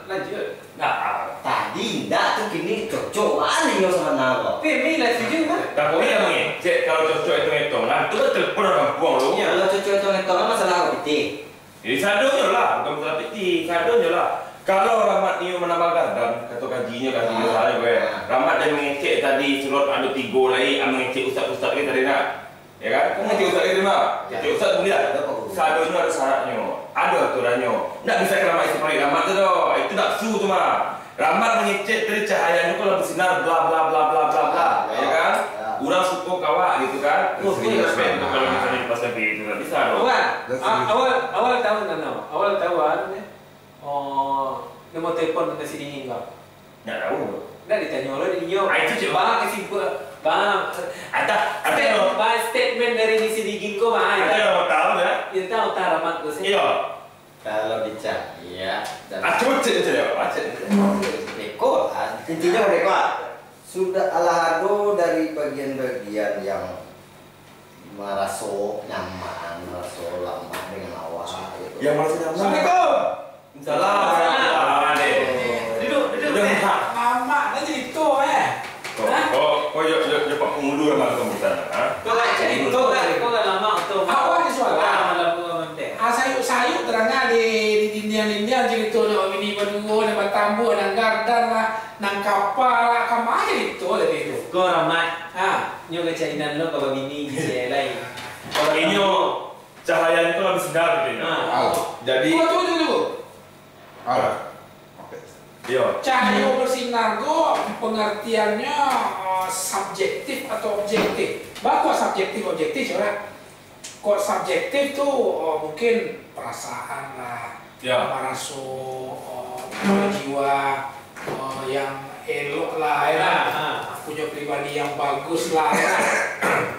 [SPEAKER 3] lanjut.
[SPEAKER 1] Nah,
[SPEAKER 2] Tadi enggak tuh kini cocok wali yo sama nalo.
[SPEAKER 3] Tapi lah setuju kan?
[SPEAKER 1] tak boleh yang ni. Cek kalau cocok itu lah. Tu kan telepon orang buang lu.
[SPEAKER 2] Kalau cocok itu ngetol masalah apa piti?
[SPEAKER 1] Jadi sadonya lah, bukan masalah peti, sadonya lah. Kalau Rahmat ni menambah gardan, kata kajinya salah gue. Rahmat dia mengecek tadi slot ada 3 lagi, mengecek ustaz-ustaz kita tadi nak. Ya kan? Kau mengecek ustaz kita nak. Cek ustaz boleh tak? Sadonya ada syaratnya, ada aturannya. Tak bisa Rahmat seperti Rahmat tu doh. Itu tak su tu mah. Rahmat mengecek dari cahayanya kalau bersinar bla bla bla bla bla bla. Ya kan? Urang suka kawak gitu kan. Terus dia respect kalau misalnya pas lagi itu tak bisa doh.
[SPEAKER 3] Awal tahu kan? Awal tahu ni. Oh, nombor telefon nasi dingin kau.
[SPEAKER 1] Tak tahu.
[SPEAKER 3] Dah ditanya oleh dia.
[SPEAKER 1] Itu je.
[SPEAKER 3] Bang bang. Bang statement dari nasi dingin kau bang.
[SPEAKER 1] Ada tahu ya?
[SPEAKER 3] Dia tahu tak Rahmat tu sih.
[SPEAKER 1] Iya.
[SPEAKER 2] Kalau bicara, iya.
[SPEAKER 1] Acut je ya, acut.
[SPEAKER 2] Beko, intinya beko. Sudah alahado dari bagian-bagian yang merasa nyaman, merasa lama dengan awak. Gitu.
[SPEAKER 1] Yang merasa nyaman.
[SPEAKER 3] Assalamualaikum.
[SPEAKER 1] Salam.
[SPEAKER 3] Duduk.
[SPEAKER 5] Lama dah jadi tu
[SPEAKER 1] Oh, yo Pak Pengudu sama komputer.
[SPEAKER 3] Kau kan lama tu.
[SPEAKER 5] Awak ni soalan.
[SPEAKER 3] Malam mentek.
[SPEAKER 5] Sayuk terangnya di dindian-dindian jadi tu nak bini berdua, nak tambu, nak gardan lah, nak kapal lah, kamar aja itu lebih itu.
[SPEAKER 3] Kau Rahmat. Nyo kecainan lo kau bini je lain.
[SPEAKER 1] Ini cahaya itu lebih sedar gitu. Jadi
[SPEAKER 5] Tunggu.
[SPEAKER 1] Iya.
[SPEAKER 5] Cahaya bersinar go pengertiannya subjektif atau objektif. Bagus subjektif objektif orang. Kok subjektif tuh mungkin perasaan lah, merasa jiwa yang elok lah, ya, punya pribadi yang bagus lah, ya.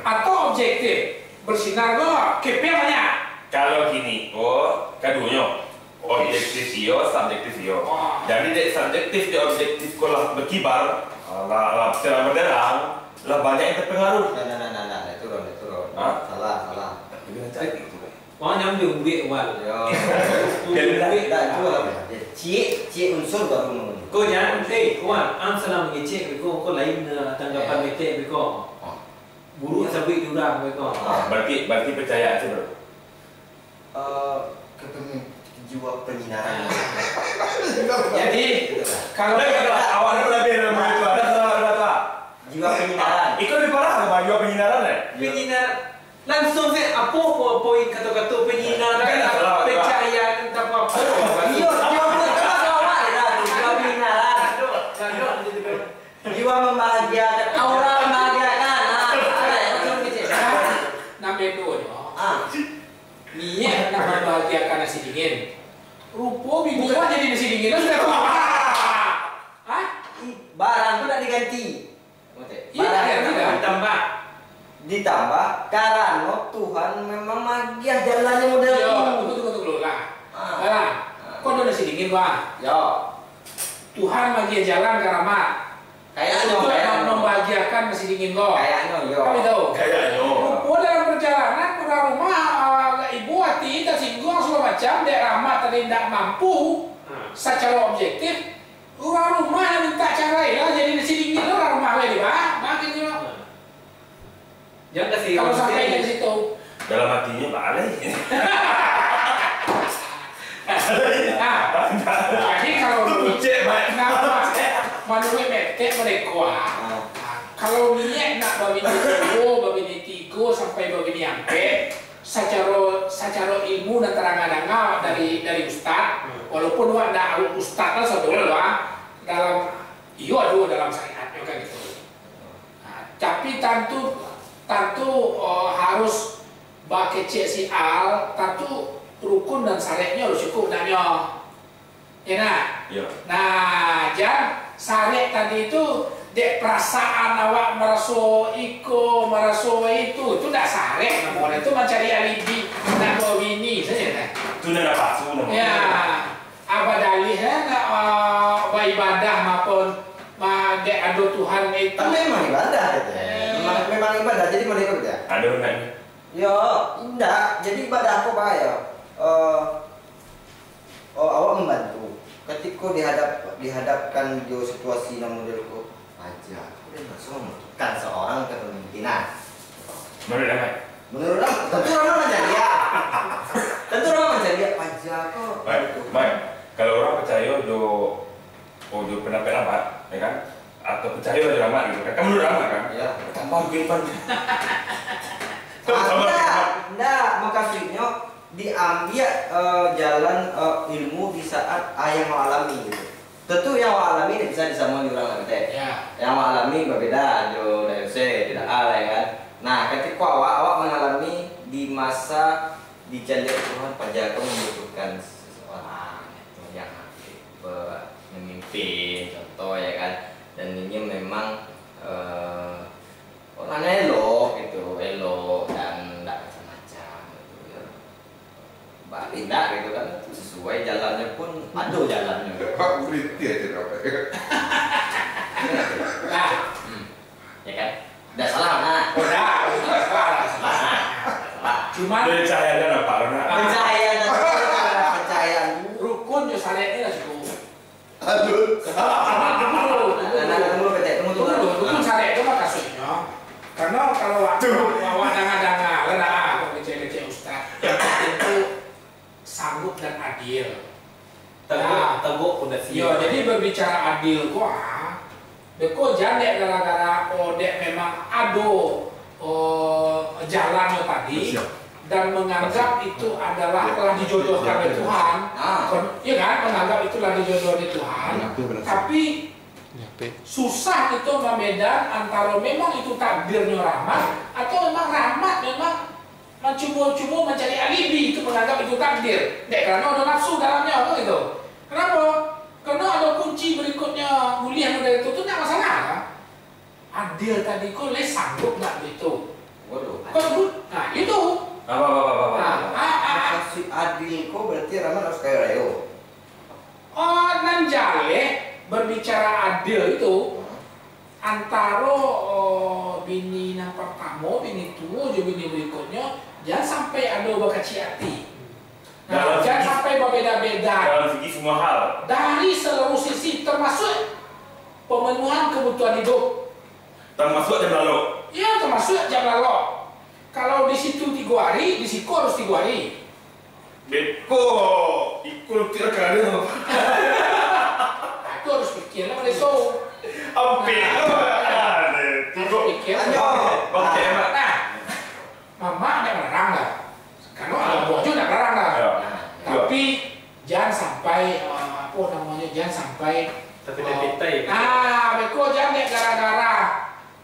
[SPEAKER 5] Atau objektif bersinar go KPI banyak.
[SPEAKER 1] Kalau gini, keduanya objektif iyo, subjektif iyo. Jadi dari subjektif ke objektif kalau berkibar, lah secara berderang, lah banyak yang terpengaruh.
[SPEAKER 2] Nah, itu turun. Salah.
[SPEAKER 3] Wah nyambung duit awal.
[SPEAKER 2] Cik unsur baru mengenai.
[SPEAKER 3] Kau jangan, kawan, salam ngecek kau lain tanggapan metek kau. Buruk sabit jurang kau.
[SPEAKER 1] Berarti percaya aja bro.
[SPEAKER 2] Jiwa penyinaran.
[SPEAKER 5] Jadi kalau
[SPEAKER 1] awal lebih ramai itu ada
[SPEAKER 2] jiwa penyinaran.
[SPEAKER 1] Itu lebih parah apa jiwa penyinaran ya?
[SPEAKER 3] Penyinar langsung sih apa poin kata-kata penyinaran percaya tentang apa?
[SPEAKER 2] Iya, jiwa penyinaran. Jiwa membahagiakan, aura membahagiakan.
[SPEAKER 5] nak bedo niat nak membahagiakan nasi dingin. Rupa bini gua jadi nasi dingin sudah tua.
[SPEAKER 2] Barang tu nak diganti. Ditambah karena Tuhan memang magiah jalannya model
[SPEAKER 5] Yo,
[SPEAKER 2] itu.
[SPEAKER 5] tunggu lah. Kau udah nasi dingin bang.
[SPEAKER 2] Yo,
[SPEAKER 5] Tuhan magiah jalan ke Rahmat.
[SPEAKER 2] kayaknya
[SPEAKER 5] Untuk membahagiakan nasi dingin kau.
[SPEAKER 2] Kayaknya yo.
[SPEAKER 5] Kami tahu.
[SPEAKER 1] Kayaknya.
[SPEAKER 5] Rupa dalam perjalanan ke rumah ibu hati tak singgung segala macam. Dek Rahmat tadi tidak mampu secara objektif. Orang rumah yang minta cara ya jadi nasi dingin orang rumah lagi bang. Makin yo.
[SPEAKER 3] Jangan kasih.
[SPEAKER 5] Kalau sampai di situ.
[SPEAKER 1] Dalam hatinya balik.
[SPEAKER 5] Jadi kalau
[SPEAKER 1] Cek baik.
[SPEAKER 5] kenapa Menurut metek mereka, kalau minyak nak babini tiga sampai babini ampe, secara ilmu dan terang-terang dari ustad, walaupun wak ada ustad lah saudara dalam dalam syariatnya kan gitu. Tapi tentu harus bakece si al, tentu rukun dan syariatnya harus cukup nanya. Ya nak?
[SPEAKER 1] Ya.
[SPEAKER 5] Nah, jam syariat tadi itu dek perasaan awak merasa itu tidak syariat namanya, itu mencari alibi nak bawa bini saja kan?
[SPEAKER 1] Itu nak palsu namanya.
[SPEAKER 5] Ya, apa dalihnya nak beribadah maupun dek ada Tuhan itu?
[SPEAKER 2] Tapi memang ibadah gitu. Memang ibadah, jadi mau ikut ya?
[SPEAKER 1] Ada nak.
[SPEAKER 2] Ya, enggak. Jadi ibadah apa pak ya? Awak membantu. Ketika dihadapkan di situasi yang modelku aja, aku udah langsung membutuhkan seorang kepemimpinan.
[SPEAKER 1] Menurut apa?
[SPEAKER 2] Menurut aku, tentu orang mencari ya. Tentu orang mencari ya aja kok.
[SPEAKER 1] Baik. Kalau orang percaya do pendapat amat, ya kan? Atau percaya do amat gitu kan? Kamu menurut amat kan?
[SPEAKER 2] Ya.
[SPEAKER 1] Tambah kehidupan.
[SPEAKER 2] Enggak, maksudnya diambil jalan ilmu di saat yang mengalami gitu. Tentu yang mengalami tidak bisa disamakan di orang lain.
[SPEAKER 5] Ya.
[SPEAKER 2] Yang mengalami berbeda, jo DFC tidak ada ya kan. Nah, ketika awak mengalami di masa dijanjikan Tuhan pada kamu membutuhkan seseorang yang memimpin, contoh ya kan. Dan ini memang orangnya elok dan tidak macam-macam gitu ya. Balik tidak gitu kan, sesuai jalannya pun ada jalannya.
[SPEAKER 4] Pak berhenti aja apa ya?
[SPEAKER 5] Nah,
[SPEAKER 2] Ya kan? Tidak salah nah.
[SPEAKER 5] udah, itu nggak salah. Cuman
[SPEAKER 1] Dari cahaya dan apa?
[SPEAKER 2] Percayaan.
[SPEAKER 5] rukun yo syariatnya lah cukup.
[SPEAKER 4] Aduh.
[SPEAKER 5] Rukun syariat itu mah kasusnya. Karena kalau awak danga-danga, lah kecil-kecil ustaz, itu sanggup dan adil.
[SPEAKER 3] Teguk udah
[SPEAKER 5] Yo, jadi berbicara adil beko jandek gara-gara dek memang ado jalannya tadi dan menganggap itu adalah telah dijodohkan oleh Tuhan. Iya kan, menganggap itu telah dijodohkan oleh Tuhan. Tapi susah itu membedakan antara memang itu takdirnya rahmat atau memang rahmat memang mencoba mencari alibi itu menganggap itu takdir. Dek karena ada nafsu dalamnya apa gitu. Kenapa? Karena ada kunci berikutnya mulia dari itu tidak masalah. Adil tadi kok les sanggup nggak gitu?
[SPEAKER 2] Waduh.
[SPEAKER 5] Nah itu.
[SPEAKER 2] Kasih adil kok berarti Rahman harus kayak Rayo.
[SPEAKER 5] Nanjale berbicara adil itu antara bini yang pertama, bini tua, juga bini berikutnya jangan sampai ada bakaci hati. Nah, jangan sampai berbeda-beda
[SPEAKER 1] Dalam segi semua hal.
[SPEAKER 5] dari seluruh sisi termasuk pemenuhan kebutuhan hidup.
[SPEAKER 1] Termasuk jam lalu.
[SPEAKER 5] Ya termasuk jam lalu. Kalau di situ 3 hari, di situ harus 3 hari.
[SPEAKER 1] Beko ikut tidak ada.
[SPEAKER 5] Itu harus pikir lah besok.
[SPEAKER 1] Hampir.
[SPEAKER 5] Harus pikir.
[SPEAKER 1] Oke, Mak.
[SPEAKER 5] Nah, mama ada melarang lah. Karena ada buah juga melarang lah. Tapi jangan sampai jangan sampai beko jangan gara-gara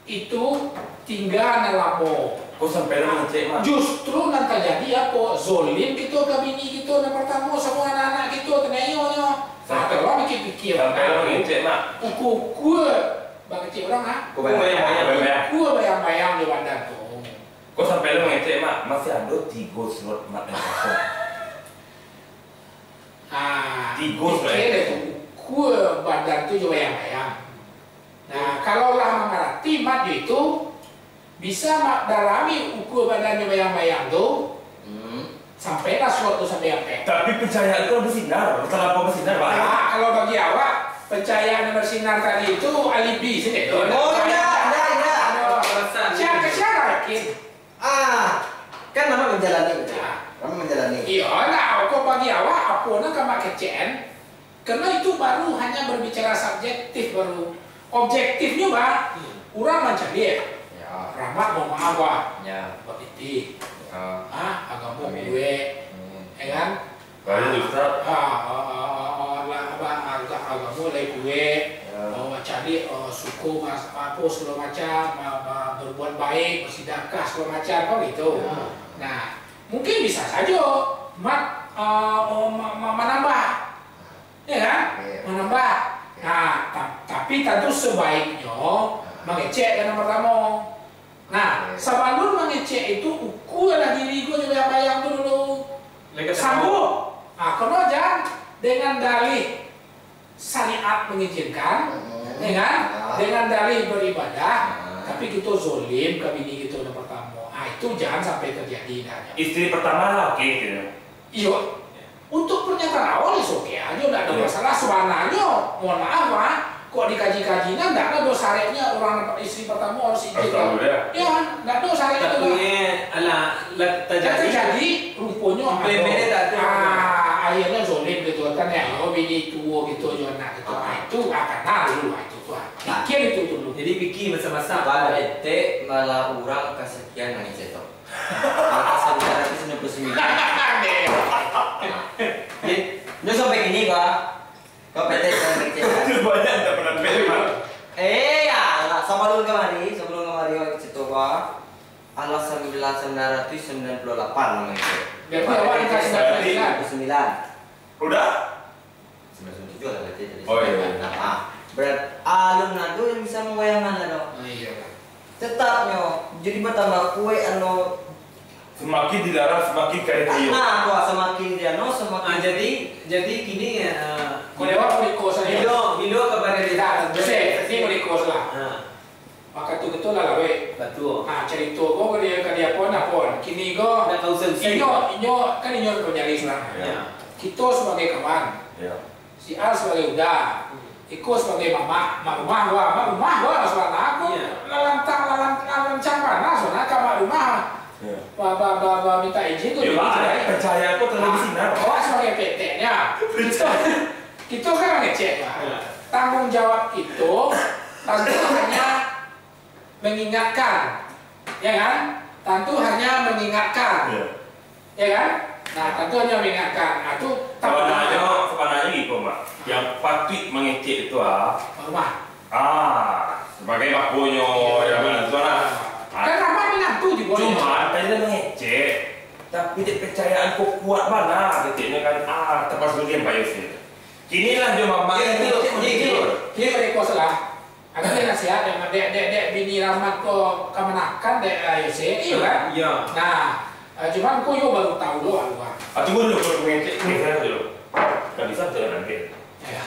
[SPEAKER 5] itu tinggal nelabo.
[SPEAKER 1] Kau sampai lu ngecek Mak.
[SPEAKER 5] Justru nanti jadi apa? Zolim gitu ke bini gitu, yang pertama sama anak-anak gitu, tenayonya. Nah, kalau mikir-mikir,
[SPEAKER 1] Sampai lu ngecek Mak.
[SPEAKER 5] gue bagi cik orang
[SPEAKER 1] Kau bayang.
[SPEAKER 5] gue bayang-bayang di bandar tuh.
[SPEAKER 1] Kau sampai lu ngecek Mak. Masih ada 3 slot Mak yang kosong. 3 slot.
[SPEAKER 5] Gue bandar tuh juga bayang-bayang. Nah, kalau lah mengerti mat itu bisa mak dalami ukur badannya bayang-bayang tuh sampailah slot tuh sampai apa.
[SPEAKER 1] Tapi pencahayaan itu bersinar. Setelah apa bersinar Pak?
[SPEAKER 5] Nah, kalau bagi awak pencahayaan yang bersinar tadi itu alibi sih.
[SPEAKER 2] Enggak.
[SPEAKER 5] Siapa yakin?
[SPEAKER 2] Kan Mama menjalani. Mama menjalani.
[SPEAKER 5] Iya, nah, kok bagi awak apa nak kamu kecen? Karena itu baru hanya berbicara subjektif baru. Objektifnya Pak, orang macam dia.
[SPEAKER 2] Ya.
[SPEAKER 5] Rahmat mau maaf Pak.
[SPEAKER 2] Ya.
[SPEAKER 5] Buat itu.
[SPEAKER 2] Ya.
[SPEAKER 5] Agama
[SPEAKER 2] Amin.
[SPEAKER 5] gue. Ya kan?
[SPEAKER 1] Baik Ustaz.
[SPEAKER 5] Agama lagi gue. Macam dia suku mas apa segala macam, berbuat baik, bersedekah segala macam, kok gitu. Nah, mungkin bisa saja menambah, ya kan? Menambah. Nah, tapi tentu sebaiknya mengecek yang pertama. Nah, sebelum mengecek itu ukurlah diri gue juga bayang dulu. Sambung. Karena jangan dengan dalih syariat mengizinkan, ya kan? Dengan dalih beribadah, tapi kita zolim ke bini kita yang pertama. Itu jangan sampai terjadi.
[SPEAKER 1] Istri pertama oke gitu.
[SPEAKER 5] Iya. Untuk pernyataan awal oke aja, tidak ada masalah. Sebenarnya, mohon maaf Pak, kok dikaji-kajinya tidak ada dosa syariatnya orang istri pertama harus izin. Ya, tidak ada dosa syariat itu. Terjadi rupanya akhirnya zolim gitu kan ya, bini tua gitu anak gitu. Itu akan lalu itu tuh. Pikir itu dulu.
[SPEAKER 3] Jadi pikir masa-masa.
[SPEAKER 2] Pada ete malah orang kesekian nangis itu. Maka 1999. Ini sampai gini Pak. Kau PT sampai
[SPEAKER 1] Itu banyak tak pernah beli.
[SPEAKER 2] ya, sebelum kemari waktu itu Pak. Allah 1998 namanya.
[SPEAKER 5] Berarti awal dikasih
[SPEAKER 2] 99.
[SPEAKER 1] Udah?
[SPEAKER 2] 97 lah berarti tadi.
[SPEAKER 1] Oh iya.
[SPEAKER 2] Nah, berat alun nado yang bisa menggoyangkan lah dong.
[SPEAKER 5] Iya.
[SPEAKER 2] Tetapnya jadi bertambah kue anu
[SPEAKER 1] Semakin dilarang semakin kaya kayu.
[SPEAKER 2] nah tua semakin dia no semakin
[SPEAKER 3] Jadi gini ya.
[SPEAKER 5] Kau lewat mereka saja.
[SPEAKER 3] Bido kepada dia.
[SPEAKER 5] Ini mereka lah. Maka tu betul lah we.
[SPEAKER 3] Betul.
[SPEAKER 5] Nah cerita kau ke dia pun apa? Kini kau
[SPEAKER 3] Dah kau selesai.
[SPEAKER 5] inyo kan penjali sekarang.
[SPEAKER 1] Ya.
[SPEAKER 5] Kita sebagai kawan,
[SPEAKER 1] Ya.
[SPEAKER 5] si Al sebagai udah, Iko sebagai mak rumah gua soalnya aku lancang panas soalnya kamar rumah. Ba minta izin tuh.
[SPEAKER 1] Ya, percaya aku terlalu sinar.
[SPEAKER 5] Oh sebagai PT-nya. Kita kan ngecek Pak. Tanggung jawab itu tentu hanya mengingatkan, ya kan? Tentu hanya mengingatkan, ya kan? Nah, tentu hanya mengingatkan. Nah, itu
[SPEAKER 1] sebenarnya gitu, Mbak. Yang patut mengecek itu
[SPEAKER 5] rumah.
[SPEAKER 1] Sebagai makbonyo yang itu
[SPEAKER 5] Kan apa menantu juga.
[SPEAKER 1] Cuma tadi dia mengecek, tapi dia percayaan kok kuat mana, ketiknya kan tepat dulu bayar sih. Kinilah dia mama.
[SPEAKER 5] Dia mereka salah. Aku dia nasihat yang dek bini Rahmat ko kemenakan dek AYC, iya kan?
[SPEAKER 3] Iya.
[SPEAKER 5] Nah, cuman aku yo baru tahu lo aku.
[SPEAKER 1] Tunggu dulu kalau mengecek ini saya dulu. Enggak bisa jalan nanti.
[SPEAKER 5] Ya.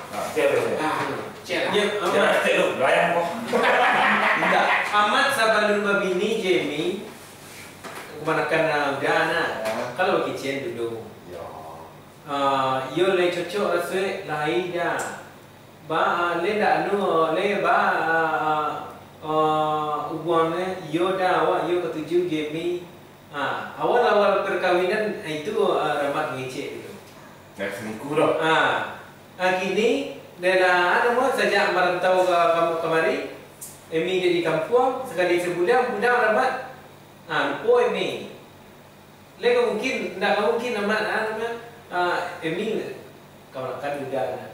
[SPEAKER 1] Nah, cek dulu.
[SPEAKER 5] Cek.
[SPEAKER 1] Jangan cek dulu, layang kok.
[SPEAKER 3] Tidak. Amat sabalun babini Jamie. Kemenakan dana. Kalau kitchen dulu. Yo le cocok rasa lain dah. Ba le dah le ba uangnya yo dah awak yo ketujuh game awal perkawinan itu Rahmat ngecek dulu.
[SPEAKER 1] Nak seminggu dah.
[SPEAKER 3] Kini dah ada mau sejak merantau ke kemari. Emi jadi kampung sekali sebulan budak Rahmat. Lupa Emi. Lek mungkin Rahmat Emi kawan kan budak.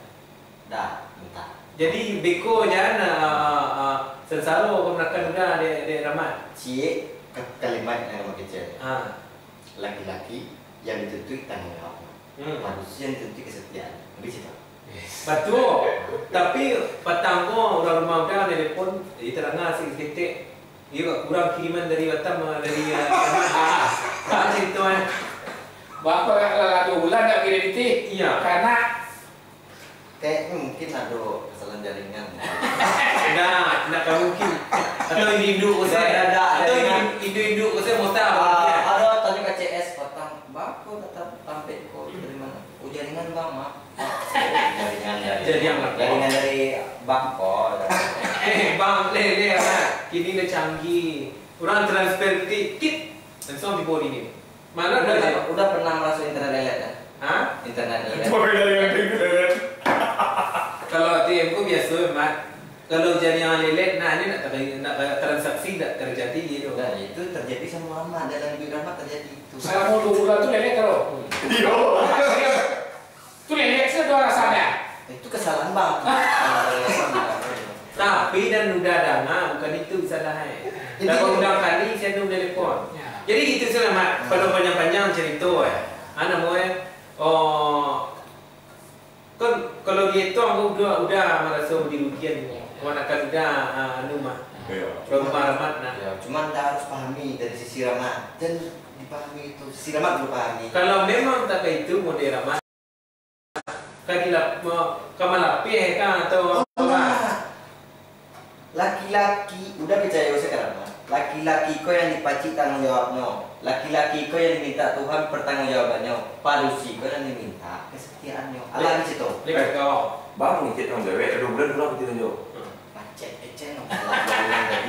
[SPEAKER 2] dah entah.
[SPEAKER 3] Jadi beko jangan sensaro kemenakan udah de Rahmat.
[SPEAKER 2] Cie kalimat yang mau kecil. Laki-laki yang dituntut tanggung jawab. Manusia yang dituntut kesetiaan. Begitu.
[SPEAKER 3] Betul. Tapi petanggo orang rumah udah telepon di terangah sedikit. Dia kurang kiriman dari Batam dari cerita.
[SPEAKER 5] Bapak lah 2 bulan tak kirim itu.
[SPEAKER 3] Iya.
[SPEAKER 5] Karena
[SPEAKER 2] Kayaknya mungkin ada kesalahan jaringan.
[SPEAKER 3] Tidak mungkin. Atau induk saya atau induk saya mau tahu.
[SPEAKER 2] Ada tanya ke CS petang, bako tetap tampil kok dari mana? Jaringan bang, mak. Jaringan dari bako.
[SPEAKER 3] Bang le kini dah canggih. Orang transfer kit langsung di body ni. Mana
[SPEAKER 2] udah pernah merasa internet lelet kan?
[SPEAKER 3] Hah?
[SPEAKER 2] Internet lelet.
[SPEAKER 1] Coba beda
[SPEAKER 3] lelet, nah ini nak transaksi tak terjadi gitu.
[SPEAKER 2] Nah, itu terjadi sama Rahmat, dalam hidup Rahmat terjadi itu.
[SPEAKER 5] Saya mau 2 bulan tuh lele terus. Itu lele itu ada rasanya.
[SPEAKER 2] Itu kesalahan bang.
[SPEAKER 3] Tapi dan udah dana bukan itu salahnya. Dan undang kali saya tu telepon. Jadi gitu selamat. Pada panjang-panjang cerita anak mau kan kalau dia tu aku udah merasa dirugikan. Manakan udah anu mah. Rumah Rahmat nah.
[SPEAKER 2] Ya, cuman anda harus pahami dari sisi Rahmat dan dipahami itu. Sisi Rahmat perlu pahami.
[SPEAKER 3] Kalau memang tak itu model Rahmat kadilap kamalapih kan atau apa?
[SPEAKER 2] Laki-laki udah percaya sekarang Rahmat. Laki-laki kau yang dipacik tanggung jawabnya. Laki-laki kau yang diminta Tuhan pertanggungjawabannya. Parusi kau yang diminta kesetiaannya. Allah di situ.
[SPEAKER 3] Lihat kau.
[SPEAKER 1] Bang ngecek tanggung jawab, ada bulan berapa kita tunjuk?
[SPEAKER 2] Macet, jadi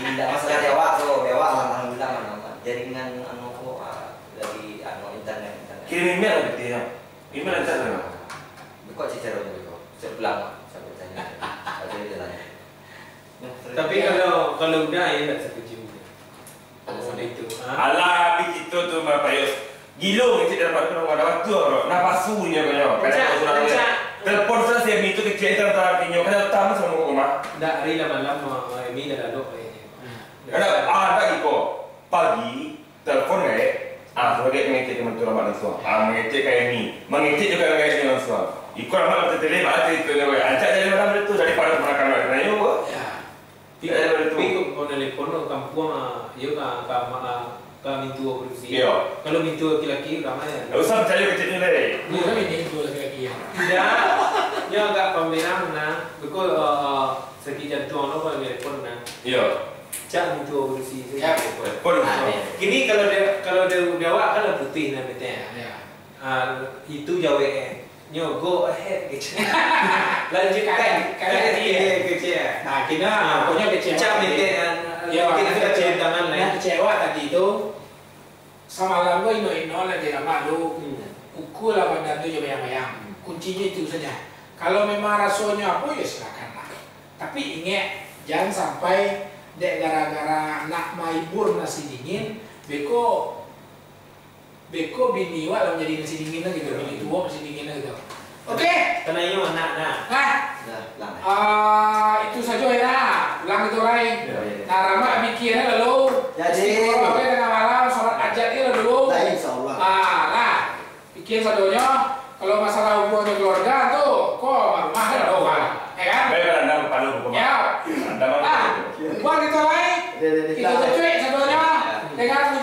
[SPEAKER 2] tidak masalah dewa so dewa alhamdulillah mana jaringan anu kok dari anu internet.
[SPEAKER 1] Kirim email lah dia. Email lancar kan?
[SPEAKER 2] Kok cicer itu sebelah sampai tanya. Ada jalan.
[SPEAKER 3] Tapi kalau udah ya tak setuju. Oh itu.
[SPEAKER 1] Alah, habis itu tu Pak Yus. Gilo ngecek dapat kena ada waktu orang. Napasunya kau. Telepon saya itu kecil antara kinyo. Kada tahu sama rumah.
[SPEAKER 3] Dah hari lama-lama ini dah lalu.
[SPEAKER 1] Ada iko pagi telepon sebagai mengecek teman tu ramai langsung. Mengecek kayak ni, mengecek juga kayak ni langsung. Iko ramai betul tele baca itu ni. Ancak jadi macam itu daripada pernah kenal. Nanya apa?
[SPEAKER 3] Tapi kalau telepon kampung, kami tua berusia. Kalau mintu laki-laki ramai.
[SPEAKER 1] Tak usah percaya kecil ni leh.
[SPEAKER 5] Ini kan ini itu lagi ya.
[SPEAKER 3] Tidak, dia agak pemerang nah. Because sekitar tuan apa telepon nah. Cak mintu berusia.
[SPEAKER 5] Ya.
[SPEAKER 1] Pun.
[SPEAKER 3] Kini kalau dia awak kan putih nah betul. Itu Jawa Nyo go ahead kecil. Lanjutkan. Kalian kecil.
[SPEAKER 5] Nah, kita punya kecewa.
[SPEAKER 3] Cak minta. Ya, kita kecil tangan lain.
[SPEAKER 5] Kecewa tadi itu sama lalu ino lagi lama lu. Ukur lah benda tu je bayang-bayang. Kuncinya itu saja. Kalau memang rasanya apa ya silakanlah. Tapi ingat jangan sampai dek gara-gara nak maibur nasi dingin beko bini wak menjadi nasi dingin lah gitu. Bini tua nasi dingin lah gitu. Oke.
[SPEAKER 3] Karena ini anak.
[SPEAKER 2] Nah,
[SPEAKER 5] itu saja ya. Ulang itu lain. Nah, Rama mikirnya lalu.
[SPEAKER 2] Jadi,
[SPEAKER 5] kalau tengah malam sholat ajatnya dulu.
[SPEAKER 2] Nah, insyaallah.
[SPEAKER 5] Nah, pikir sadonya kalau masalah hubungan keluarga tuh, kok rumah kan ada orang, ya kan?
[SPEAKER 1] Baik, anda palu hukum.
[SPEAKER 5] Ya.
[SPEAKER 1] Anda mau.
[SPEAKER 5] Buat itu lain. Kita cuci sadonya dengan